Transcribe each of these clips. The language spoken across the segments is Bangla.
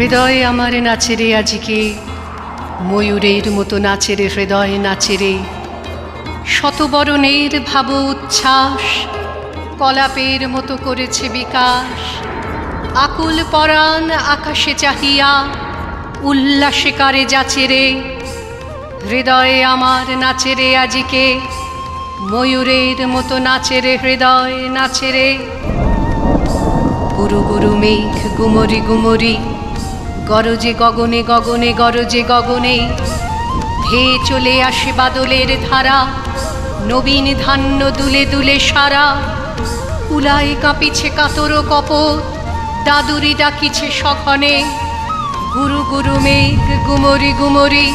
হৃদয়ে আমার নাচে রে আজিকে, ময়ূরের মতো নাচে রে হৃদয়ে নাচে রে। শতবরণের ভাব উচ্ছ্বাস কলাপের মতো করেছে বিকাশ। আকুল পরাণ আকাশে চাহিয়া উল্লাসে কারে যাচে রে। হৃদয়ে আমার নাচে রে আজিকে, ময়ূরের মতো নাচে রে হৃদয় নাচে রে। গুরু গুরু মেঘ গুমরি গুমরি, গরজে গগনে গগনে গরজে গগনে। ধেয়ে চলে আসে বাদলের ধারা, নবীন ধান্য দুলে দুলে সারা। কুলায় কাঁপিছে কাতর কপট, দাদুরি ডাকিছে সখনে। গুরু গুরু মেঘ গুমরি গুমরি,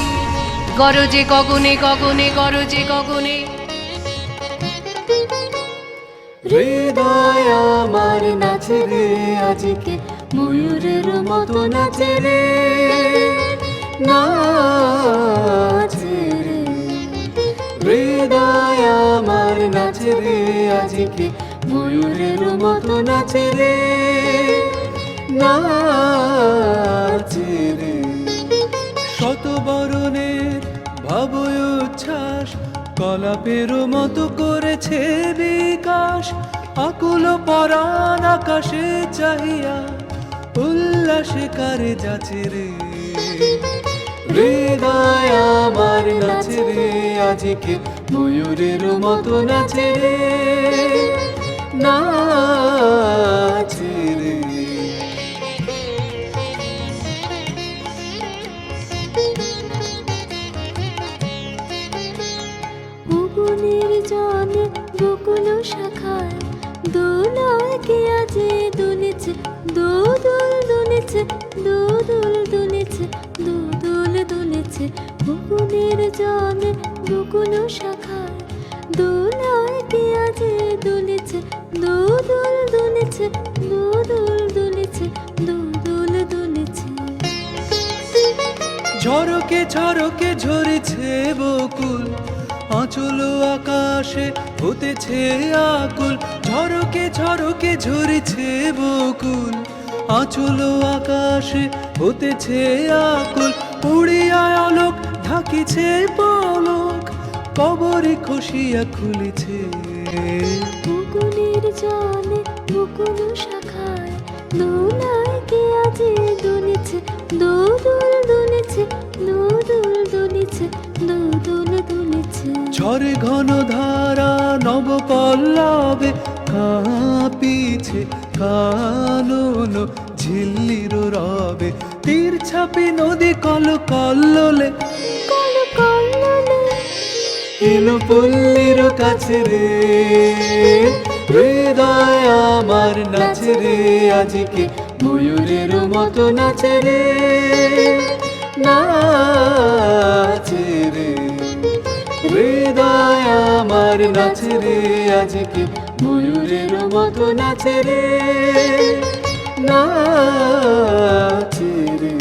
গরজে গগনে গগনে গরজে গগনে। হৃদয় আমার নাচে রে আজিকে, ময়ূরের মতো নাচে রে, নাচে রে। হৃদয় আমার নাচে রে আজিকে, ময়ূরের মতো নাচে রে, নাচে রে। শতবরণের ভাব উচ্ছ্বাস কলাপের মতো করেছে বিকাশ। আকুল পরাণ আকাশে চাহিয়া উল্লাসে কারে যাচে রে। হৃদয় আমার নাচে রে আজিকে, ময়ূরের মতো নাচে রে, নাচে রে। ভুবনের জলে বকুল শাখায় দোলায় কে আজে দুলেছে, দোদুল দুলেছে, দোদুল দুলেছে, দোদুল দুলেছে। ভুবনের জলে বকুল শাখায় দোলায় কে আজে দুলেছে, দোদুল দুলেছে, দোদুল দুলেছে, দোদুল দুলেছে। ঝরকে ঝরকে ঝরেছে বকুল, আঁচল আকাশে হতেছে আকুল। ঝরকে ঝরকে ঝরেছে বকুল, আঁচল আকাশে হতেছে আকুল। উড়িয়া আলোক ঢাকিছে পলক, কবরে খসিয়া খুলেছে। বকুলের জলে বকুল শাখায় দোলায় কে আজে দুলেছে, দোদুল দুলেছে, দোদুল দুলেছে, দোদুল দুলেছে। ঝড়ে ঘন ধারা নব পল্লবে কাঁপিছে কানন ঝিল্লির রবে। তীর ছাপি নদী কল কল্লোলে, কল কল্লোলে এলো পল্লীর কাছে রে। হৃদয় আমার নাচে রে আজিকে, ময়ূরের মতো নাচে রে, নাচে রে। হৃদয় আমার নাচে রে আজিকে, ময়ূরের মতো নাচে রে, নাচে রে।